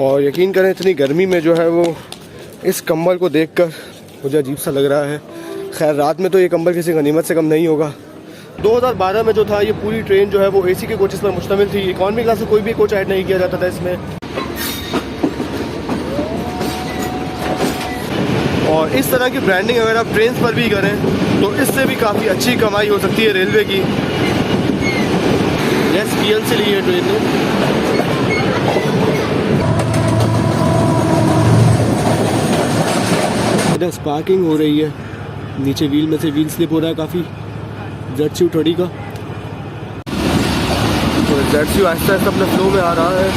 और यकीन करें इतनी गर्मी में जो है वो इस कंबल को देखकर मुझे अजीब सा लग रहा है। खैर रात में तो ये कंबल किसी गनीमत से कम नहीं होगा। 2012 में जो था ये पूरी ट्रेन जो है वो एसी के कोचेस पर मुश्तमिल थी। इकॉनमी क्लास में कोई भी कोच ऐड नहीं किया जाता था इसमें। और इस तरह की ब्रांडिंग अगर आप ट्रेन पर भी करें तो इससे भी काफ़ी अच्छी कमाई हो सकती है रेलवे की। SPL से ली है ट्रेन ने। इधर स्पार्किंग हो रही है, नीचे व्हील में से व्हील स्लिप हो रहा है काफ़ी ZCU30 का। तो ZCU आहिस्ता आहिस्ता अपने फ्लो में आ रहा है।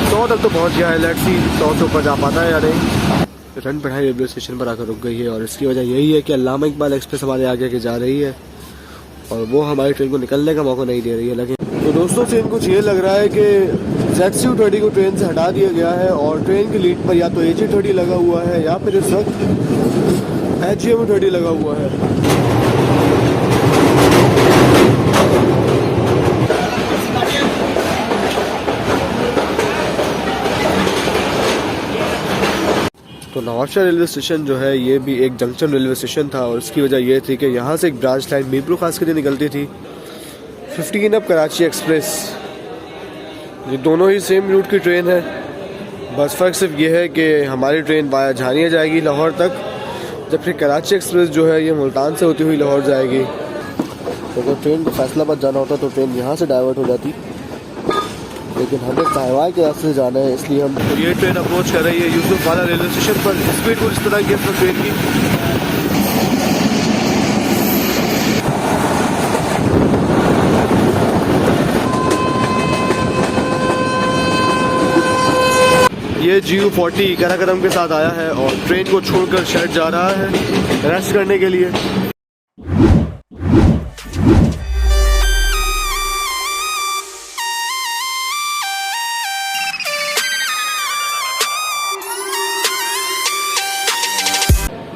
100 तक तो पहुंच गया है। लेट्स सी 100 से ऊपर जा पाता है या नहीं। रन पढ़ाई रेलवे स्टेशन पर आकर रुक गई है और इसकी वजह यही है कि अल्लामा इकबाल एक्सप्रेस हमारे आगे के जा रही है और वो हमारी ट्रेन को निकलने का मौका नहीं दे रही है। लेकिन तो दोस्तों सीन कुछ ये लग रहा है कि ZCU30 को ट्रेन से हटा दिया गया है और ट्रेन की लीड पर या तो AG30 लगा हुआ है या फिर इस वक्त HGM30 लगा हुआ है। तो नवाबशाह रेलवे स्टेशन जो है ये भी एक जंक्शन रेलवे स्टेशन था और इसकी वजह ये थी कि यहाँ से एक ब्रांच लाइन मीरपुर खास के लिए निकलती थी। 15 अब कराची एक्सप्रेस, ये दोनों ही सेम रूट की ट्रेन है। बस फ़र्क सिर्फ ये है कि हमारी ट्रेन वाया झानिया जाएगी लाहौर तक, जबकि कराची एक्सप्रेस जो है ये मुल्तान से होती हुई लाहौर जाएगी। तो अगर ट्रेन को फैसलाबाद जाना होता तो ट्रेन यहाँ से डाइवर्ट हो जाती, लेकिन हमें साहिवाल के रास्ते से जाना है इसलिए हम ये ट्रेन अप्रोच कर रही है यूसुफ वाला रेलवे स्टेशन पर। स्पीड कुछ इस तरह की है ट्रेन की। ये GU40 कराकरम के साथ आया है और ट्रेन को छोड़कर शेड जा रहा है रेस्ट करने के लिए।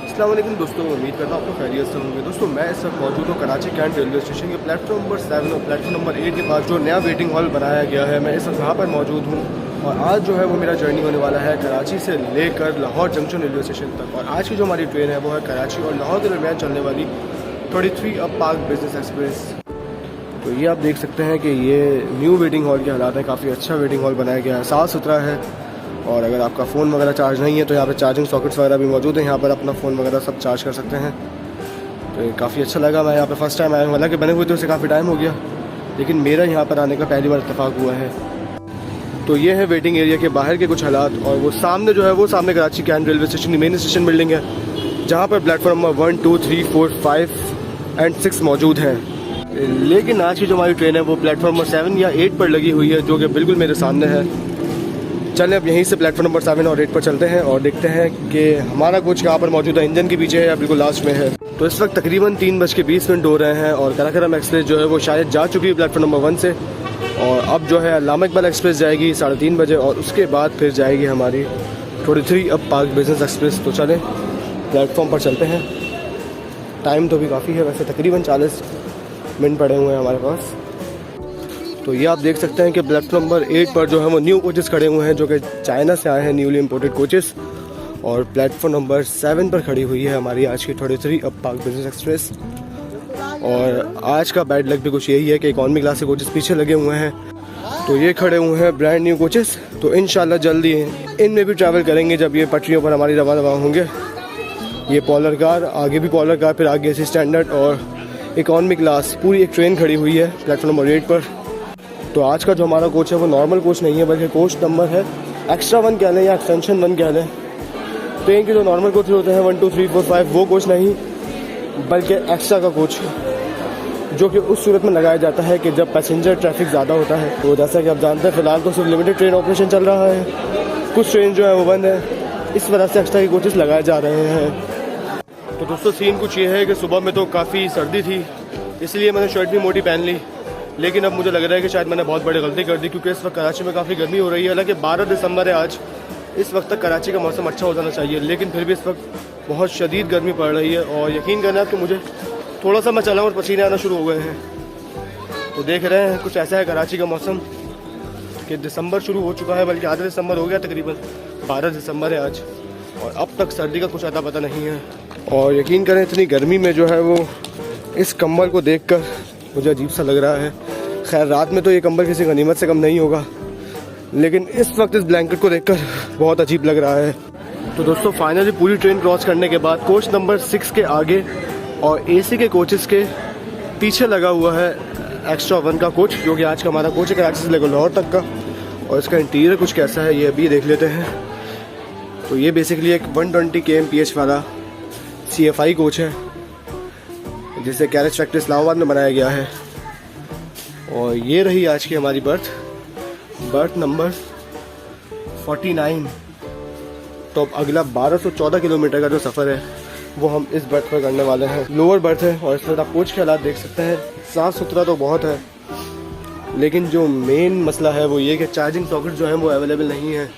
अस्सलामुअलैकुम दोस्तों, उम्मीद करता हूँ आपको खैरियत से होंगे। दोस्तों मैं इस वक्त मौजूद हूँ कराची कैंट रेलवे स्टेशन के प्लेटफॉर्म नंबर 7 और प्लेटफॉर्म नंबर 8 के पास जो नया वेटिंग हॉल बनाया गया है। मैं इस वक्त वहाँ पर मौजूद हूँ और आज जो है वो मेरा जर्नी होने वाला है कराची से लेकर लाहौर जंक्शन रेलवे स्टेशन तक। और आज की जो हमारी ट्रेन है वो है कराची और लाहौर के दरमियान चलने वाली 33 अब पार्क बिजनेस एक्सप्रेस। तो ये आप देख सकते हैं कि ये न्यू वेटिंग हॉल के हालात हैं। काफ़ी अच्छा वेटिंग हॉल बनाया गया है, साफ़ सुथरा है। और अगर आपका फ़ोन वगैरह चार्ज नहीं है तो यहाँ पे चार्जिंग सॉकेट्स वगैरह भी मौजूद हैं। यहाँ पर अपना फ़ोन वगैरह सब चार्ज कर सकते हैं। तो ये काफ़ी अच्छा लगा। मैं यहाँ पे फर्स्ट टाइम आया हूँ, हालांकि बने हुए थे उसे काफ़ी टाइम हो गया, लेकिन मेरा यहाँ पर आने का पहली बार इत्तेफाक हुआ है। तो ये है वेटिंग एरिया के बाहर के कुछ हालात। और वो सामने जो है वो सामने कराची कैंट रेलवे स्टेशन की मेन स्टेशन बिल्डिंग है, जहाँ पर प्लेटफॉर्म नंबर 1, 2, 3, 4, 5 एंड 6 मौजूद हैं। लेकिन आज की जो हमारी ट्रेन है वो प्लेटफॉर्म नंबर 7 या 8 पर लगी हुई है, जो कि बिल्कुल मेरे सामने है। चलें अब यहीं से प्लेटफॉर्म नंबर 7 और 8 पर चलते हैं और देखते हैं कि हमारा कोच कहाँ पर मौजूद है, इंजन के पीछे है या बिल्कुल लास्ट में है। तो इस वक्त तकरीबन 3:20 हो रहे हैं और कराकरम एक्सप्रेस जो है वो शायद जा चुकी है प्लेटफॉर्म नंबर 1 से। और अब जो है अल्लामा इकबाल एक्सप्रेस जाएगी 3:30 बजे और उसके बाद फिर जाएगी हमारी 33 अब पार्क बिजनेस एक्सप्रेस। तो चलें प्लेटफॉर्म पर चलते हैं। टाइम तो भी काफ़ी है, वैसे तकरीबन 40 मिनट पड़े हुए हैं हमारे पास। तो ये आप देख सकते हैं कि प्लेटफॉर्म नंबर 8 पर जो है वो न्यू कोचेस खड़े हुए हैं, जो कि चाइना से आए हैं, न्यूली इम्पोर्टेड कोचेस। और प्लेटफॉर्म नंबर 7 पर खड़ी हुई है हमारी आज की 33 अब पार्क बिजनेस एक्सप्रेस। और आज का बैड लक भी कुछ यही है कि इकॉनमी क्लास के कोचेस पीछे लगे हुए हैं। तो ये खड़े हुए हैं ब्रांड न्यू कोचेस। तो इंशाल्लाह जल्दी इनमें भी ट्रैवल करेंगे जब ये पटरियों पर हमारी रवा होंगे। ये पॉलर कार, आगे भी पॉलर कार, फिर आगे से स्टैंडर्ड और इकॉनमी क्लास, पूरी एक ट्रेन खड़ी हुई है प्लेटफॉर्म नंबर 8 पर। तो आज का जो हमारा कोच है वो नॉर्मल कोच नहीं है, बल्कि कोच नंबर है एक्स्ट्रा 1 कह लें या एक्सटेंशन 1 कह लें। ट्रेन के जो नॉर्मल कोच होते हैं 1, 2, 3, 4, 5 वो कोच नहीं, बल्कि एक्स्ट्रा का कोच, जो कि उस सूरत में लगाया जाता है कि जब पैसेंजर ट्रैफिक ज़्यादा होता है। तो जैसा कि आप जानते हैं फ़िलहाल तो सिर्फ लिमिटेड ट्रेन ऑपरेशन चल रहा है, कुछ ट्रेन जो है वो बंद है, इस वजह से एक्स्ट्रा के कोचेस लगाए जा रहे हैं। तो दोस्तों सीन कुछ ये है कि सुबह में तो काफ़ी सर्दी थी, इसलिए मैंने शर्ट भी मोटी पहन ली। लेकिन अब मुझे लग रहा है कि शायद मैंने बहुत बड़ी गलती कर दी, क्योंकि इस वक्त कराची में काफ़ी गर्मी हो रही है। हालांकि 12 दिसंबर है आज, इस वक्त तक कराची का मौसम अच्छा हो जाना चाहिए, लेकिन फिर भी इस वक्त बहुत शदीद गर्मी पड़ रही है। और यकीन करना है कि मुझे थोड़ा सा मैं चला और पसीने आना शुरू हो गए हैं। तो देख रहे हैं कुछ ऐसा है कराची का मौसम कि दिसंबर शुरू हो चुका है, बल्कि आधा दिसंबर हो गया, तकरीबन 12 दिसंबर है आज, और अब तक सर्दी का कुछ अता पता नहीं है। और यकीन करें इतनी गर्मी में जो है वो इस कंबल को देखकर मुझे अजीब सा लग रहा है। खैर रात में तो ये कंबल किसी गनीमत से कम नहीं होगा, लेकिन इस वक्त इस ब्लैंकेट को देखकर बहुत अजीब लग रहा है। तो दोस्तों फाइनली पूरी ट्रेन क्रॉस करने के बाद कोच नंबर 6 के आगे और AC के कोचेस के पीछे लगा हुआ है एक्स्ट्रा 1 का कोच, जो कि आज का हमारा कोच है कराची से लेकर लाहौर तक का। और इसका इंटीरियर कुछ कैसा है ये अभी देख लेते हैं। तो ये बेसिकली एक 120 kmph वाला CFI कोच है, जिसे कैरेज फैक्ट्री इस्लामाबाद में बनाया गया है। और ये रही आज की हमारी बर्थ नंबर 49। तो अब अगला 1214 किलोमीटर का जो सफ़र है वो हम इस बर्थ पर करने वाले हैं। लोअर बर्थ है और इस वक्त आप कोच के हालात देख सकते हैं। साफ़ सुथरा तो बहुत है, लेकिन जो मेन मसला है वो ये कि चार्जिंग सॉकेट जो है वो अवेलेबल नहीं है।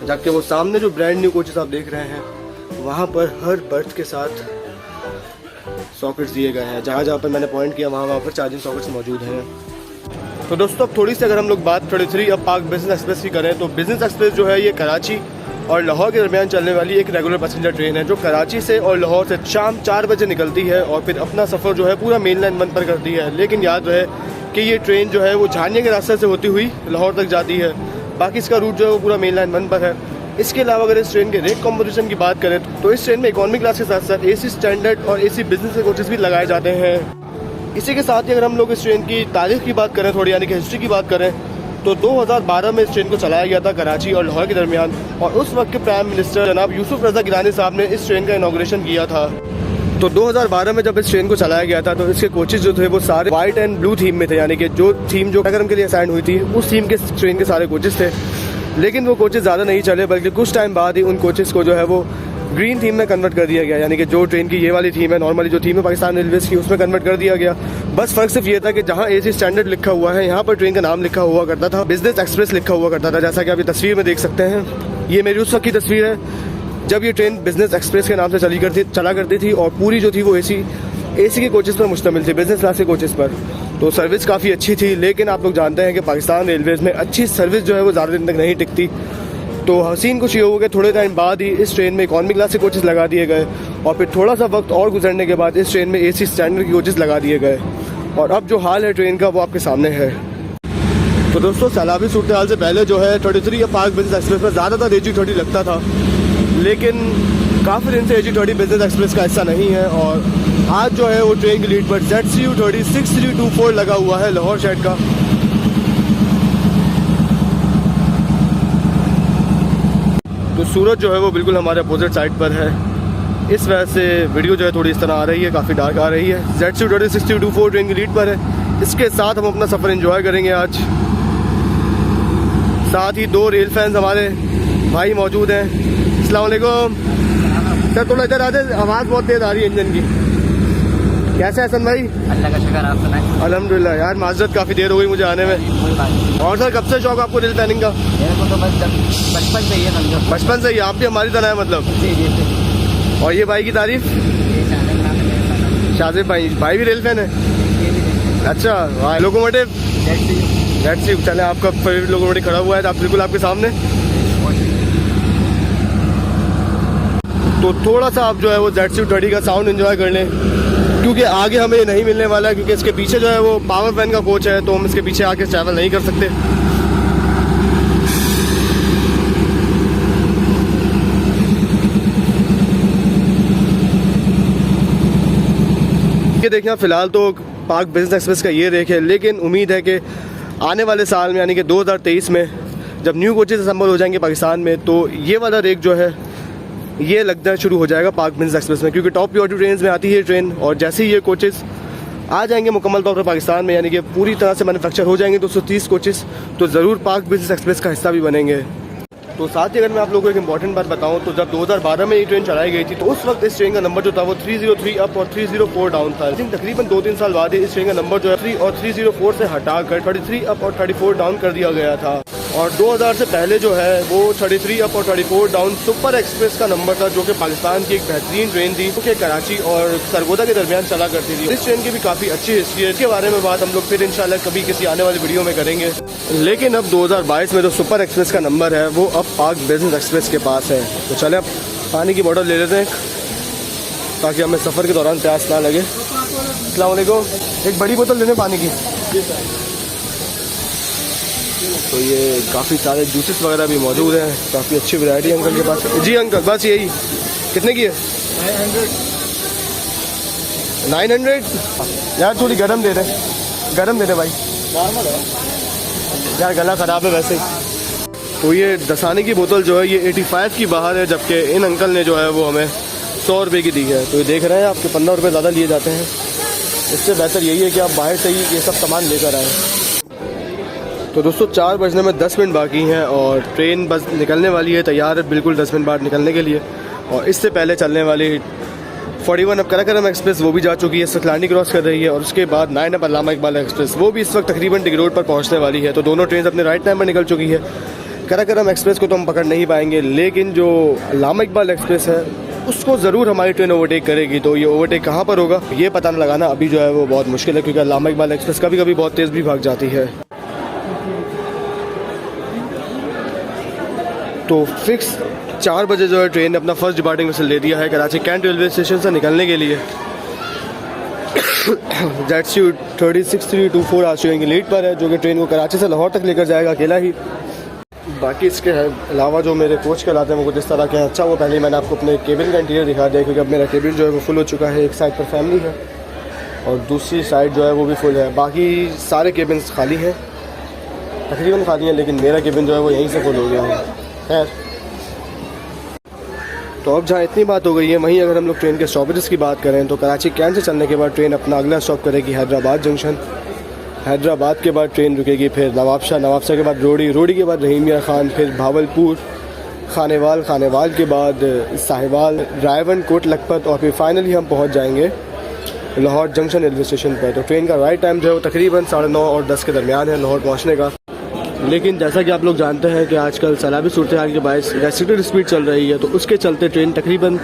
जबकि वो सामने जो ब्रांड न्यू कोचेस आप देख रहे हैं वहाँ पर हर बर्थ के साथ सॉकेट्स दिए गए हैं। जहाँ जहाँ पर मैंने पॉइंट किया वहाँ पर चार्जिंग सॉकेट्स मौजूद हैं। तो दोस्तों अब थोड़ी सी अगर हम लोग बात 33 अब पाक बिजनेस एक्सप्रेस की करें, तो बिजनेस एक्सप्रेस जो है ये कराची और लाहौर के दरमियान चलने वाली एक रेगुलर पैसेंजर ट्रेन है, जो कराची से और लाहौर से शाम 4 बजे निकलती है और फिर अपना सफ़र जो है पूरा मेन लाइन 1 पर करती है। लेकिन याद रहे कि ये ट्रेन जो है वो झानिया के रास्ते से होती हुई लाहौर तक जाती है, बाकी इसका रूट जो है वो पूरा मेन लाइन 1 पर है। इसके अलावा अगर इस ट्रेन के रेट कॉम्पोजिशन की बात करें तो इस ट्रेन में इकॉनमी क्लास के साथ साथ AC स्टैंडर्ड और AC बिजनेस के कोचेस भी लगाए जाते हैं। इसी के साथ ही अगर हम लोग इस ट्रेन की तारीख की बात करें, थोड़ी यानी कि हिस्ट्री की बात करें, तो 2012 में इस ट्रेन को चलाया गया था कराची और लाहौर के दरमियान, और उस वक्त के प्राइम मिनिस्टर जनाब यूसुफ रज़ा गिलानी साहब ने इस ट्रेन का इनॉग्रेशन किया था। तो 2012 में जब इस ट्रेन को चलाया गया था तो इसके कोचेस जो थे वो सारे वाइट एंड ब्लू थीम में थे, यानी कि जो थीम जो नगरम के लिए असाइन हुई थी उस थीम के ट्रेन के सारे कोचेस थे। लेकिन वो कोचेस ज़्यादा नहीं चले, बल्कि कुछ टाइम बाद ही उन कोचेस को जो है वो ग्रीन थीम में कन्वर्ट कर दिया गया, यानी कि जो ट्रेन की ये वाली थीम है नॉर्मली जो थीम है पाकिस्तान रेलवेज़ की, उसमें कन्वर्ट कर दिया गया। बस फ़र्क सिर्फ ये था कि जहाँ AC स्टैंडर्ड लिखा हुआ है यहाँ पर ट्रेन का नाम लिखा हुआ करता था, बिजनेस एक्सप्रेस लिखा हुआ करता था, जैसा कि आप ये तस्वीर में देख सकते हैं। ये मेरी उस वक्त की तस्वीर है जब ये ट्रेन बिजनेस एक्सप्रेस के नाम से चला करती थी, और पूरी जो थी वो AC के कोचेस पर मुश्तमिल थी, बिजनेस क्लास के कोचेस पर। तो सर्विस काफ़ी अच्छी थी, लेकिन आप लोग जानते हैं कि पाकिस्तान रेलवेज़ में अच्छी सर्विस जो है वो ज़्यादा दिन तक नहीं टिकती। तो हसीन कुछ ये हो गया, थोड़े टाइम बाद ही इस ट्रेन में इकॉनमी क्लास के कोचेस लगा दिए गए, और फिर थोड़ा सा वक्त और गुजरने के बाद इस ट्रेन में AC स्टैंडर्ड के कोचेस लगा दिए गए, और अब जो हाल है ट्रेन का वो आपके सामने है। तो दोस्तों सैलाबी सूरत हाल से पहले जो है 33 या पाक बिजनेस एक्सप्रेस में ज़्यादातर AG30 लगता था, लेकिन काफ़ी दिन से AG30 बिजनेस एक्सप्रेस का हिस्सा नहीं है। और आज जो है वो ट्रेन की लीड पर ZCU30 6324 लगा हुआ है लाहौर शहर का। तो सूरज जो है वो बिल्कुल हमारे अपोजिट साइड पर है, इस वजह से वीडियो जो है थोड़ी इस तरह आ रही है, काफ़ी डार्क आ रही है। ZCU30 6324 ट्रेन की लीड पर है। इसके साथ हम अपना सफ़र एंजॉय करेंगे आज। साथ ही 2 रेल फैंस हमारे भाई मौजूद हैं। अस्सलाम वालेकुम सर, थोड़ा इधर आ जाए, आवाज़ बहुत तेज़ आ रही है इंजन की। कैसे है हसन भाई? अल्लाह का शुक्र, आप सुनाएं। अल्हम्दुलिल्लाह यार, माजरत काफ़ी देर हो गई मुझे आने में। और सर कब से शौक आपको रेल फैनिंग का? मेरे को तो बस बचपन से ही है, समझो। बचपन से ही? आप भी हमारी तरह है मतलब? जी जी जी। और ये भाई की तारीफ? शाजिब भाई भी रेल फैन है? अच्छा वाह। लोकोमोटिव? ZCU। चले आपका फेवरेट लोकोमोटिव खड़ा हुआ है आप बिल्कुल आपके सामने। तो थोड़ा सा आप जो है वो ZCU30 का साउंड एंजॉय कर लें, क्योंकि आगे हमें ये नहीं मिलने वाला है, क्योंकि इसके पीछे जो है वो पावर वैन का कोच है, तो हम इसके पीछे आके ट्रैवल नहीं कर सकते। ये देखिए फ़िलहाल तो पाक बिजनेस एक्सप्रेस का ये रेक है, लेकिन उम्मीद है कि आने वाले साल में यानी कि 2023 में जब न्यू कोचेस असम्बल हो जाएंगे पाकिस्तान में, तो ये वाला रेक जो है ये लगना शुरू हो जाएगा पाक बिजनेस एक्सप्रेस में, क्योंकि टॉप प्रायोरिटी ट्रेन में आती है ट्रेन, और जैसे ही ये कोचेस आ जाएंगे मुकम्मल तौर पर पाकिस्तान में, यानी कि पूरी तरह से मैन्युफैक्चर हो जाएंगे 230 कोचेस, तो ज़रूर पाक बिजनेस एक्सप्रेस का हिस्सा भी बनेंगे। तो साथ ही अगर मैं आप लोगों को एक इंपॉर्टेंट बात बताऊं, तो जब 2012 में ये ट्रेन चलाई गई थी, तो उस वक्त इस ट्रेन का नंबर जो था वो 303 अप और 304 डाउन था। लेकिन तकरीबन 2-3 साल बाद इस ट्रेन का नंबर जो है 3 और 304 से हटाकर 33 अप और 34 डाउन कर दिया गया था। और 2000 से पहले जो है वो 33 अप और 34 डाउन सुपर एक्सप्रेस का नंबर था, जो कि पाकिस्तान की एक बेहतरीन ट्रेन थी, जो कि कराची और सरगोदा के दरमियान चला करती थी। इस ट्रेन की भी काफ़ी अच्छी हिस्ट्री है, इसके बारे में बात हम लोग फिर इंशाल्लाह कभी किसी आने वाली वीडियो में करेंगे। लेकिन अब 2022 में जो सुपर एक्सप्रेस का नंबर है वो अब पाक बिजनेस एक्सप्रेस के पास है। तो चले अब पानी की बोतल ले लेते हैं ताकि हमें सफ़र के दौरान प्यास ना लगे। अस्सलाम वालेकुम, एक बड़ी बोतल लेने पानी की। तो ये काफ़ी सारे जूसेस वगैरह भी मौजूद हैं, काफ़ी अच्छी वैरायटी अंकल के पास। जी अंकल, बस यही कितने की है? 900। यार थोड़ी गर्म दे दें, गर्म दे दें भाई, नॉर्मल है यार, गला ख़राब है वैसे ही। तो ये दसाने की बोतल जो है ये 85 की बाहर है, जबकि इन अंकल ने जो है वो हमें 100 रुपये की दी है। तो ये देख रहे हैं आपके 15 रुपये ज़्यादा लिए जाते हैं। इससे बेहतर यही है कि आप बाहर से ही ये सब सामान लेकर आएँ। तो दोस्तों 4 बजने में 10 मिनट बाकी हैं और ट्रेन बस निकलने वाली है, तैयार है बिल्कुल 10 मिनट बाद निकलने के लिए। और इससे पहले चलने वाली 41 अब कराकरम एक्सप्रेस वो भी जा चुकी है, सकलानी क्रॉस कर रही है। और उसके बाद 9 अब अल्लामा इकबाल एक्सप्रेस वो भी इस वक्त तकरीबन टिग रोड पर पहुंचने वाली है। तो दोनों ट्रेन अपने राइट टाइम पर निकल चुकी है। कराकरम एक्सप्रेस को तो हम पकड़ नहीं पाएंगे, लेकिन जो अल्लामा इकबाल एक्सप्रेस है उसको ज़रूर हमारी ट्रेन ओवरटेक करेगी। तो ये ओवरटेक कहाँ पर होगा ये पता न लगाना अभी जो है वो बहुत मुश्किल है, क्योंकि अल्लामा इकबाल एक्सप्रेस कभी कभी बहुत तेज़ भी भाग जाती है। तो फिक्स 4 बजे जो है ट्रेन ने अपना फर्स्ट डिपार्टिंग विसल दे दिया है कराची कैंट रेलवे स्टेशन से निकलने के लिए। जेटसी 36324 आशियान की लीड पर है, जो कि ट्रेन को कराची से लाहौर तक लेकर जाएगा अकेला ही। बाकी इसके अलावा जो मेरे कोच के लाते हैं वो कुछ इस तरह के हैं। अच्छा वो पहले मैंने आपको अपने केबिन का इंटीरियर दिखा दिया, क्योंकि अब मेरा केबिन जो है वो फुल हो चुका है। एक साइड पर फैमिली है और दूसरी साइड जो है वो भी फुल है। बाकी सारे केबिन खाली हैं, तकरीबन खाली हैं, लेकिन मेरा केबिन जो है वो यहीं से फुल हो गया है। खैर, तो अब जहाँ इतनी बात हो गई है, वहीं अगर हम लोग ट्रेन के स्टॉपेजेस की बात करें तो कराची कैंट से चलने के बाद ट्रेन अपना अगला स्टॉप करेगी हैदराबाद जंक्शन। हैदराबाद के बाद ट्रेन रुकेगी फिर नवाबशाह, नवाबशाह के बाद रोडी, रोडी के बाद रहीमिया खान, फिर भावलपुर, खानेवाल, खानेवाल के बाद साहिवाल, रायवन, कोट लखपत और फिर फाइनली हम पहुँच जाएंगे लाहौर जंक्शन रेलवे स्टेशन पर। तो ट्रेन का राइट टाइम जो है वो तकरीबन 9:30 और 10 के दरमियान है लाहौर पहुँचने का। लेकिन जैसा कि आप लोग जानते हैं कि आजकल सैलाबी सूरत हाल के बायस रेस्ट्रिक्टेड स्पीड चल रही है, तो उसके चलते ट्रेन तकरीबन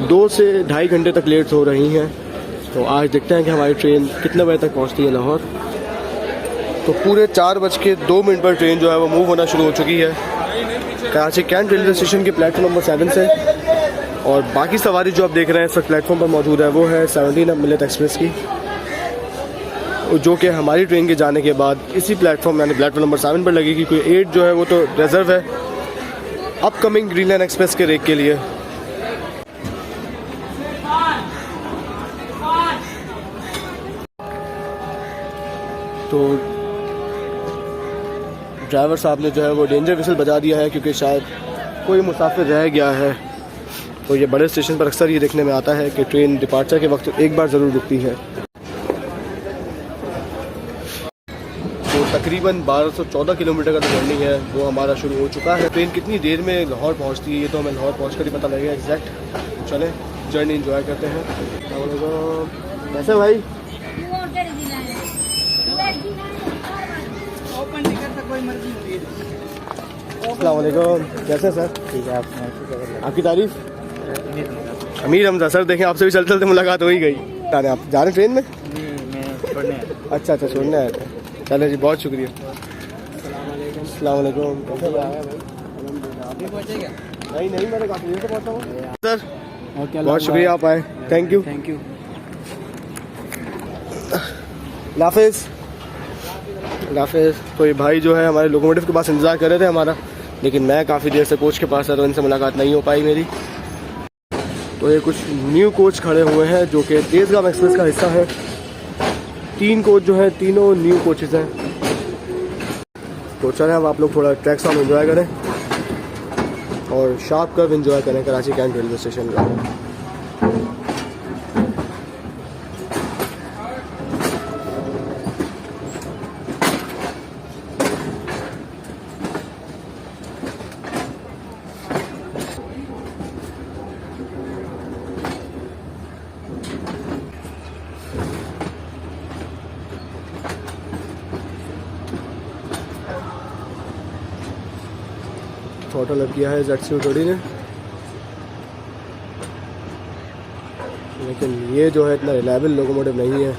2 से ढाई घंटे तक लेट हो रही हैं। तो आज देखते हैं कि हमारी ट्रेन कितने बजे तक पहुंचती है लाहौर। तो पूरे 4:02 पर ट्रेन जो है वो मूव होना शुरू हो चुकी है कराची कैंट रेलवे स्टेशन के प्लेटफॉर्म नंबर 7 से। और बाकी सवारी जो आप देख रहे हैं इस वक्त प्लेटफॉर्म पर मौजूद है वो है 17 अब मिल्लत एक्सप्रेस की, जो कि हमारी ट्रेन के जाने के बाद इसी प्लेटफॉर्म यानी प्लेटफॉर्म नंबर 7 पर लगेगी। कोई 8 जो है वो तो रिजर्व है अपकमिंग ग्रीन लाइन एक्सप्रेस के रेक के लिए। तो ड्राइवर साहब ने जो है वो डेंजर विसल बजा दिया है, क्योंकि शायद कोई मुसाफिर रह गया है। तो ये बड़े स्टेशन पर अक्सर ये देखने में आता है कि ट्रेन डिपार्चर के वक्त एक बार ज़रूर रुकती है। तो तकरीबन 1214 किलोमीटर का जो जर्नी है वो हमारा शुरू हो चुका है। ट्रेन कितनी देर में लाहौर पहुंचती है ये तो हमें लाहौर पहुंच कर ही पता लगेगा एग्जैक्ट। चलें जर्नी एंजॉय करते हैं। कैसे भाई? अस्सलाम वालेकुम, कैसे सर? ठीक है, आपकी तारीफ? अमीर हमजा सर, देखें आपसे भी चलते चलते मुलाकात हो ही गई। आप जा रहे हैं ट्रेन में? अच्छा छोड़ने आए थे। चलो जी, बहुत शुक्रिया। अस्सलाम वालेकुम। नहीं मैंने काफ़ी देर से पहुँचा हूँ सर। बहुत शुक्रिया आप आए, थैंक यू। लाफिज़। तो ये भाई जो है हमारे लोकोमोटिव के पास इंतज़ार कर रहे थे हमारा, लेकिन मैं काफ़ी देर से कोच के पास था तो इनसे मुलाकात नहीं हो पाई मेरी। तो ये कुछ न्यू कोच खड़े हुए हैं जो कि तेज़गाम एक्सप्रेस का हिस्सा है। 3 कोच जो हैं तीनों न्यू कोचेज़ हैं। तो चलें अब आप लोग थोड़ा ट्रैक सॉन्ग एंजॉय करें और शार्प कर्व एंजॉय करें कराची कैंट रेलवे स्टेशन का। थ्रॉटल अप किया है ZC-30 ने, लेकिन ये जो है इतना रिलायबल लोकोमोटिव नहीं है।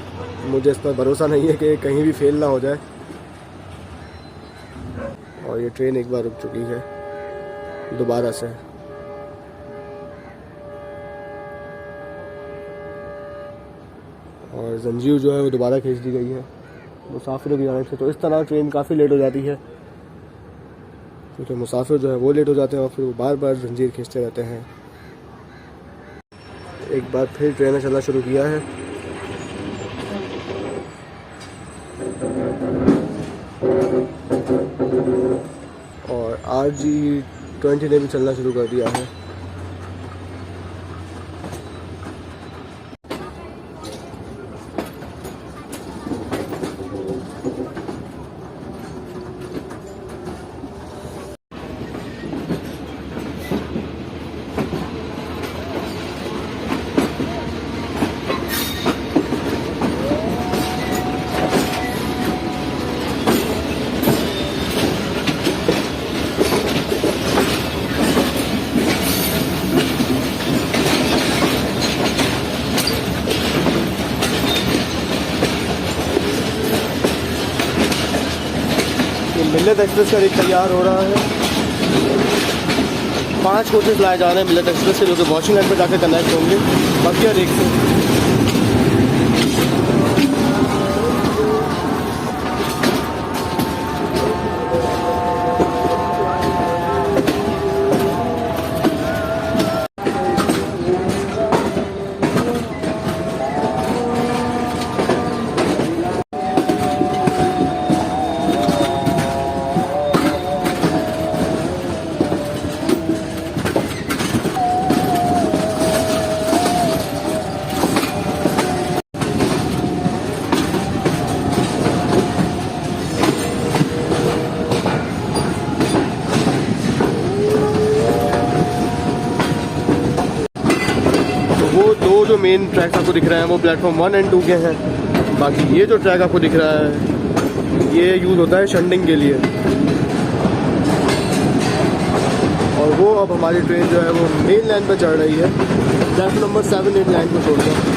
मुझे इस पर भरोसा नहीं है कि कहीं भी फेल ना हो जाए। और ये ट्रेन एक बार रुक चुकी है दोबारा से। और जंजीर जो है वो दोबारा खींच दी गई है मुसाफिरों की जानिब से। तो इस तरह ट्रेन काफ़ी लेट हो जाती है, क्योंकि मुसाफिर जो है वो लेट हो जाते हैं और फिर वो बार बार जंजीर खींचते रहते हैं। एक बार फिर ट्रेन ने चलना शुरू किया है। और RG-20 ने भी चलना शुरू कर दिया है। मिल्लत एक्सप्रेस का रेट तैयार हो रहा है। 5 कोचेस लाए जा रहे हैं मिल्लत एक्सप्रेस के, जो कि वॉशिंग लाइन पर जाकर कनेक्ट होंगे बकिया रेक से। जो मेन ट्रैक आपको दिख रहा है वो प्लेटफॉर्म 1 और 2 के हैं। बाकी ये जो ट्रैक आपको दिख रहा है ये यूज़ होता है शंडिंग के लिए। और वो अब हमारी ट्रेन जो है वो मेन लाइन पर चढ़ रही है, प्लेटफॉर्म नंबर 7 8 लाइन को छोड़कर।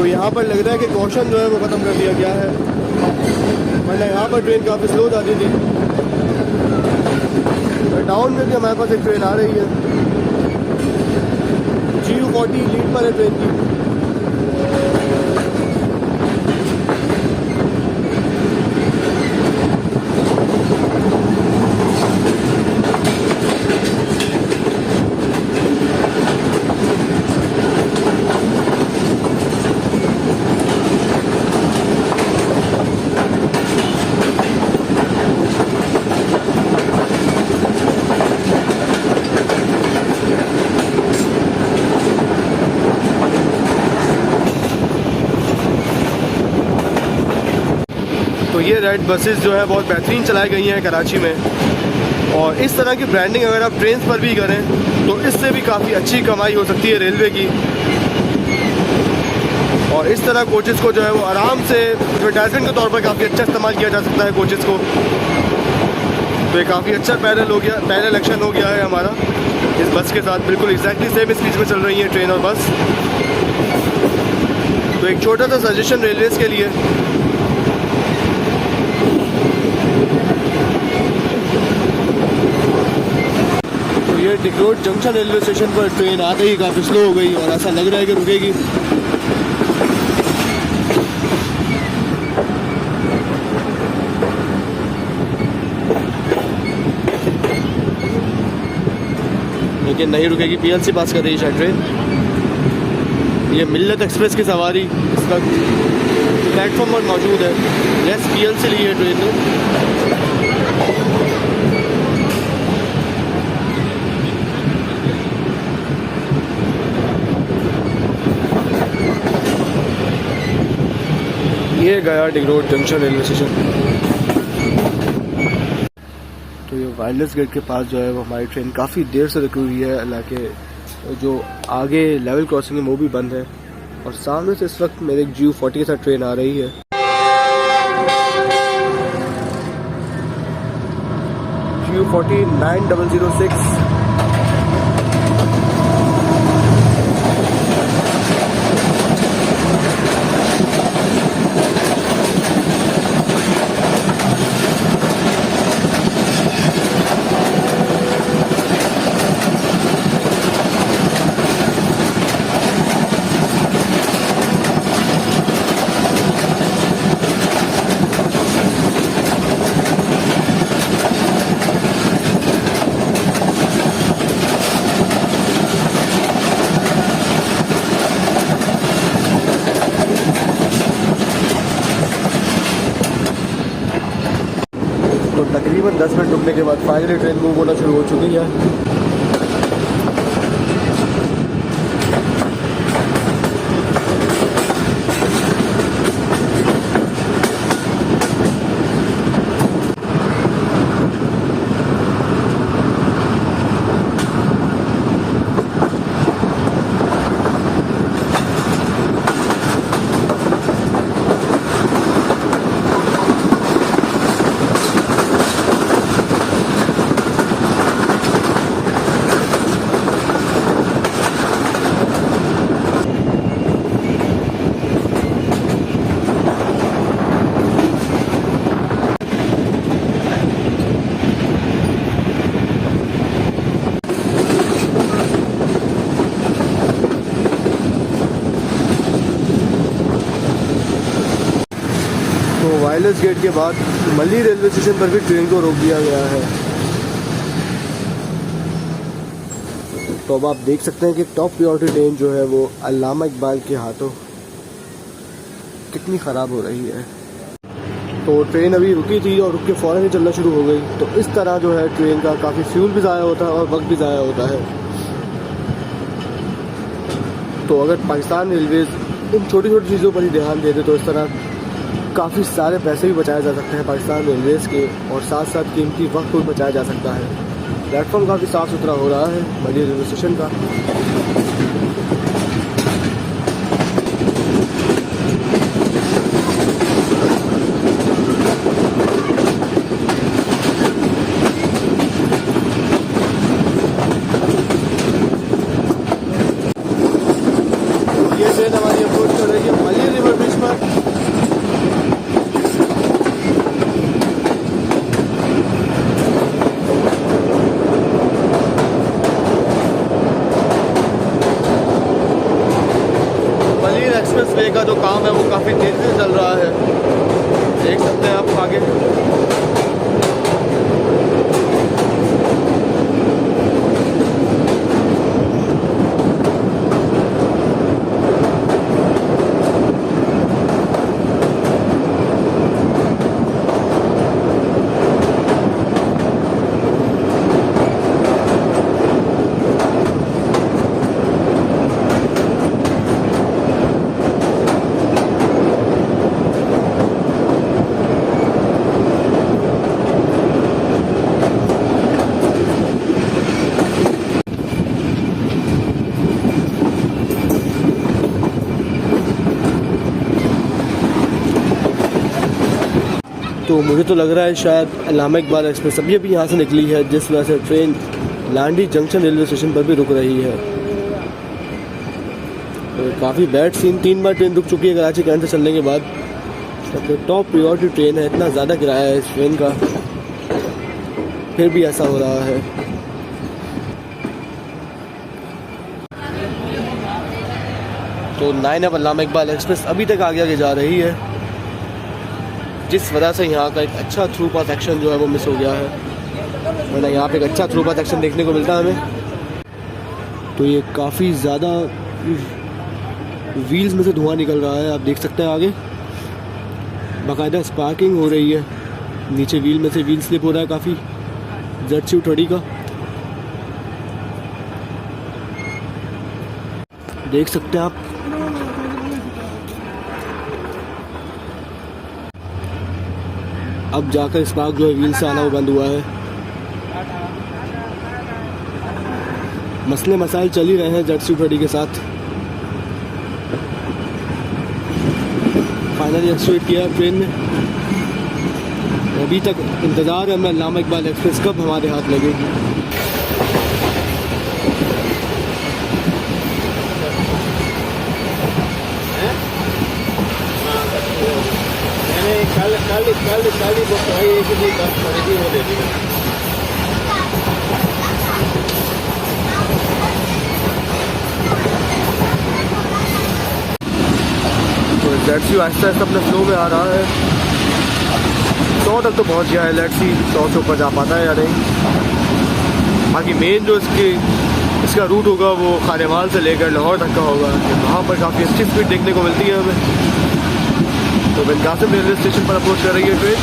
यहाँ पर लग रहा है कि कॉशन जो है वो ख़त्म कर दिया गया है, वरना यहाँ पर ट्रेन काफ़ी स्लो जाती थी। डाउन में भी हमारे पास एक ट्रेन आ रही है, GU-40 लीड पर है ट्रेन की। तो ये रेड बसेस जो है बहुत बेहतरीन चलाई गई हैं कराची में। और इस तरह की ब्रांडिंग अगर आप ट्रेन पर भी करें तो इससे भी काफ़ी अच्छी कमाई हो सकती है रेलवे की। और इस तरह कोचेस को जो है वो आराम से एडवर्टाइजमेंट के तौर पर काफ़ी अच्छा इस्तेमाल किया जा सकता है कोचेस को। तो ये काफ़ी अच्छा पैरेलल एक्शन हो गया है हमारा इस बस के साथ। बिल्कुल एग्जैक्टली सेम स्पीड में चल रही है ट्रेन और बस। तो एक छोटा सा सजेशन रेलवेज़ के लिए, ये डिक्रोड जंक्शन रेलवे स्टेशन पर ट्रेन आते ही काफ़ी स्लो हो गई और ऐसा लग रहा है कि रुकेगी। लेकिन नहीं रुकेगी, PLC पास कर रही है शायद ट्रेन। ये मिल्लत एक्सप्रेस की सवारी इस वक्त प्लेटफॉर्म पर मौजूद है। यस, PLC ली है ट्रेन ने। ये गया डिगरोड जंक्शन रेलवे स्टेशन। तो ये वायरलेस गेट के पास जो है वो हमारी ट्रेन काफ़ी देर से रुकी हुई है, हालांकि जो आगे लेवल क्रॉसिंग है वो भी बंद है। और सामने से इस वक्त मेरे एक GU40 के साथ ट्रेन आ रही है। GU40 9006। तो तकरीबन 10 मिनट रुकने के बाद फाइनली ट्रेन मूव होना शुरू हो चुकी है। तो वायरलेस गेट के बाद मल्ली रेलवे स्टेशन पर भी ट्रेन को रोक दिया गया है। तो अब आप देख सकते हैं कि टॉप प्रायोरिटी ट्रेन जो है वो अल्लामा इकबाल के हाथों कितनी ख़राब हो रही है। तो ट्रेन अभी रुकी थी और रुक के फ़ौरन ही चलना शुरू हो गई। तो इस तरह जो है ट्रेन का काफ़ी फ्यूल भी ज़ाया होता है और वक्त भी ज़ाया होता है। तो अगर पाकिस्तान रेलवेज़ इन छोटी छोटी चीज़ों पर ही ध्यान दे दे तो इस तरह काफ़ी सारे पैसे भी बचाए जा सकते हैं पाकिस्तान रेलवेज़ के, और साथ साथ कीमती वक्त को भी बचाया जा सकता है। प्लेटफॉर्म काफ़ी साफ़ सुथरा हो रहा है मल्ली रेलवे स्टेशन का। ये ट्रेन हमारी अप्रोच कर रही है मल्ली रिवर ब्रिज पर। एक्सप्रेस वे का जो काम है वो काफ़ी तेज़ी से चल रहा है, देख सकते हैं आप आगे। तो मुझे तो लग रहा है शायद अल्लामा इकबाल एक्सप्रेस अभी अभी यहाँ से निकली है, जिस वजह से train Landi junction railway station पर भी रुक रही है। तो काफ़ी बैड सीन, 3 बार ट्रेन रुक चुकी है कराची कैंट से चलने के बाद। सबसे टॉप प्रायोरिटी ट्रेन है, इतना ज़्यादा किराया है इस ट्रेन का, फिर भी ऐसा हो रहा है। तो 9 अल्लामा इकबाल एक्सप्रेस अभी तक आगे आगे जा रही है, जिस वजह से यहाँ का एक अच्छा थ्रू पास एक्शन जो है वो मिस हो गया है, वरना यहाँ पे एक अच्छा थ्रू पास एक्शन देखने को मिलता है हमें। तो ये काफ़ी ज़्यादा व्हील्स में से धुआं निकल रहा है, आप देख सकते हैं आगे बाकायदा स्पार्किंग हो रही है, नीचे व्हील में से व्हील स्लिप हो रहा है काफ़ी ZCU30 का, देख सकते हैं आप। अब जाकर स्पार्क जो है व्हील से आना वो बंद हुआ है। मसले मसाइल चल ही रहे हैं जेट के साथ। फाइनली एक्सट्रेट किया ट्रेन ने। अभी तक इंतज़ार है हमें अल्लामा इकबाल एक्सप्रेस कब हमारे हाथ लगेगी। कल बुक कराई है कि 10 पड़ेगी वो दे देगा। तो लेट्स सी आहिस्ता आहिस्ता अपने फ्लो में आ रहा है। 100 तक तो पहुंच गया है। लेट्स सी 100 से ऊपर जा पाता है या नहीं। बाकी मेन जो इसका रूट होगा वो खानेवाल से लेकर लाहौर तक का होगा। वहाँ पर काफ़ी अच्छी स्पीड देखने को मिलती है हमें। तो बिन कासिम रेलवे स्टेशन पर अप्रोच कर रही है ट्रेन।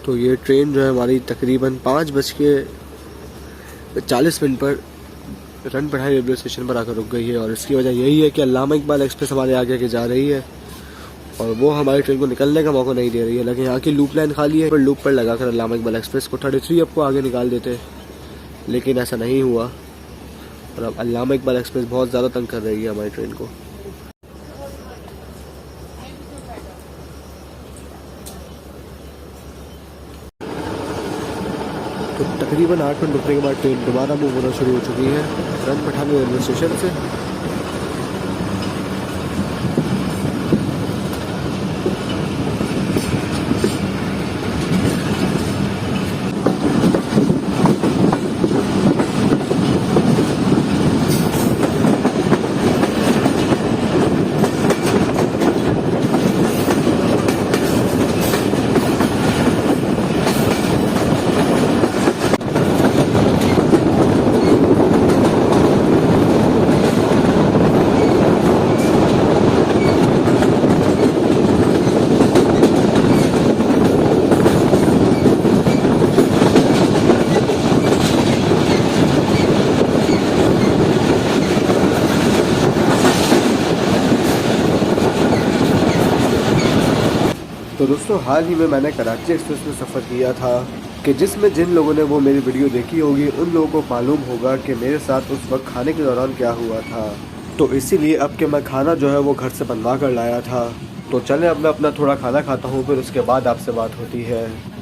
तो ये ट्रेन जो है हमारी तकरीबन 5:40 पर रन पढ़ाई रेलवे स्टेशन पर आकर रुक गई है। और इसकी वजह यही है कि अल्लामा इकबाल एक्सप्रेस हमारे आगे के जा रही है और वो हमारी ट्रेन को निकलने का मौका नहीं दे रही है। लेकिन यहाँ की लूप लाइन खाली है, पर लूप पर लगाकर अल्लामा इकबाल एक्सप्रेस को 33 आपको आगे निकाल देते, लेकिन ऐसा नहीं हुआ। और अब अल्लामा इकबाल एक्सप्रेस बहुत ज़्यादा तंग कर रही है हमारी ट्रेन को। तो तकरीबन 8 मिनट रुकने के बाद ट्रेन दोबारा मूव होना शुरू हो चुकी है रन पठानी रेलवे स्टेशन से। तो दोस्तों हाल ही में मैंने कराची एक्सप्रेस में सफ़र किया था कि जिसमें जिन लोगों ने वो मेरी वीडियो देखी होगी उन लोगों को मालूम होगा कि मेरे साथ उस वक्त खाने के दौरान क्या हुआ था। तो इसीलिए अब कि मैं खाना जो है वो घर से बनवा कर लाया था, तो चलें अब मैं अपना थोड़ा खाना खाता हूँ, फिर उसके बाद आपसे बात होती है।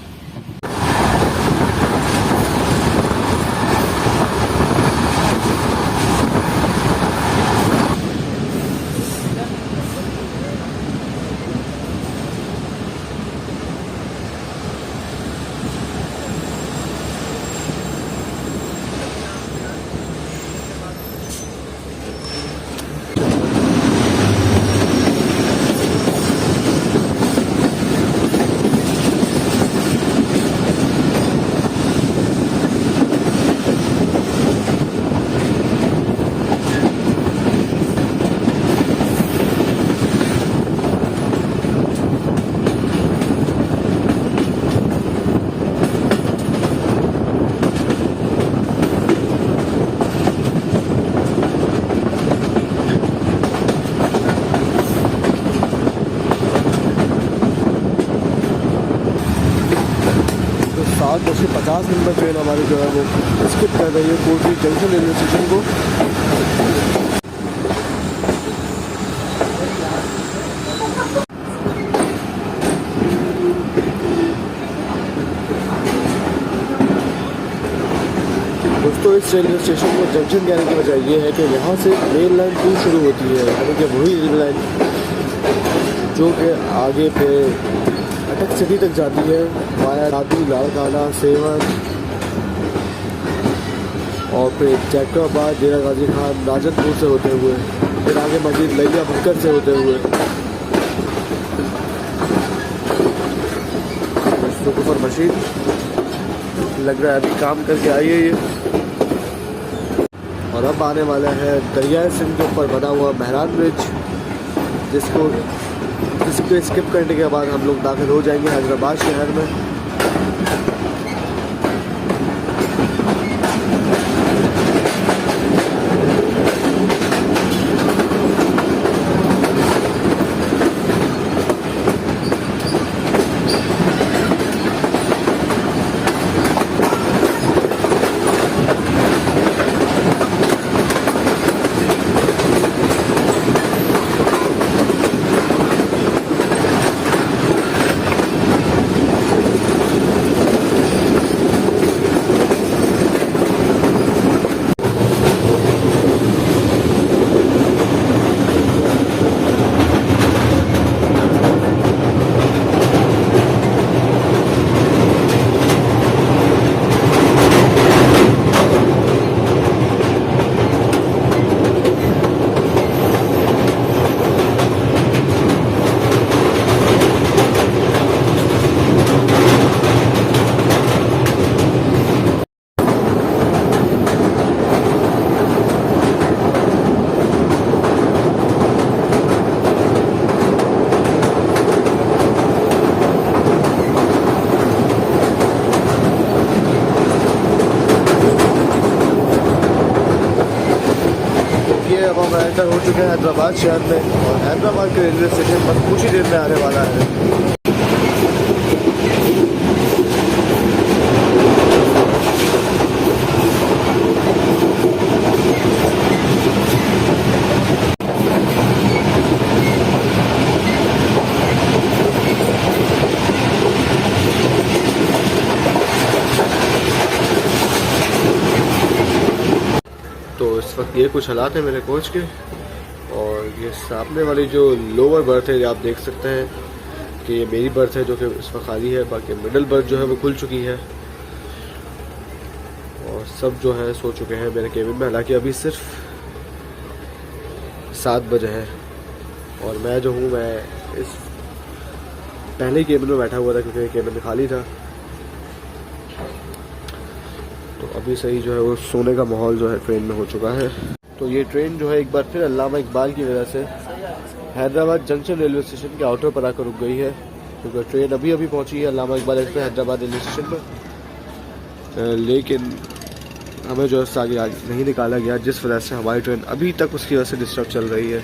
7:50 में ट्रेन हमारी जो है वो स्किप कर रही है कोटली जंक्शन रेलवे स्टेशन को। दोस्तों इस रेलवे स्टेशन को जंक्शन कहने की वजह ये है कि यहाँ से रेल लाइन 2 शुरू होती है, यानी कि वही रेल लाइन जो कि आगे पे अटक सिटी तक जाती है वाया रातू, लाड़काना, सेवन और फिर जैकबाद, डेरा गाजी खान, राजनपुर से होते हुए फिर आगे मस्जिद लैया भक्कर से होते हुए सुकुफर मशीन लग रहा है अभी काम करके आई है ये। और अब आने वाला है दरिया सिंह के ऊपर बना हुआ महरान ब्रिज, जिसको स्किप करने के बाद हम लोग दाखिल हो जाएंगे हैदराबाद शहर में। अब हम एंटर हो चुके हैं हैदराबाद शहर में और हैदराबाद के रेलवे स्टेशन पर कुछ ही देर में आने वाला है। तो इस वक्त ये कुछ हालात हैं मेरे कोच के, और ये सामने वाली जो लोअर बर्थ है आप देख सकते हैं कि ये मेरी बर्थ है जो कि इस वक्त खाली है, बाकी मिडिल बर्थ जो है वो खुल चुकी है और सब जो है सो चुके हैं मेरे केबिन में। हालांकि अभी सिर्फ 7 बजे है और मैं जो हूँ मैं इस पहले ही केबिन में बैठा हुआ था क्योंकि केबिन खाली था। तो अभी सही जो है वो सोने का माहौल जो है ट्रेन में हो चुका है। तो ये ट्रेन जो है एक बार फिर अल्लामा इकबाल की वजह से हैदराबाद जंक्शन रेलवे स्टेशन के आउटर पर आकर रुक गई है, क्योंकि ट्रेन अभी अभी पहुंची है Allama Iqbal express Hyderabad railway station पर, लेकिन हमें जो है आगे नहीं निकाला गया, जिस वजह से हमारी ट्रेन अभी तक उसकी वजह से डिस्टर्ब चल रही है।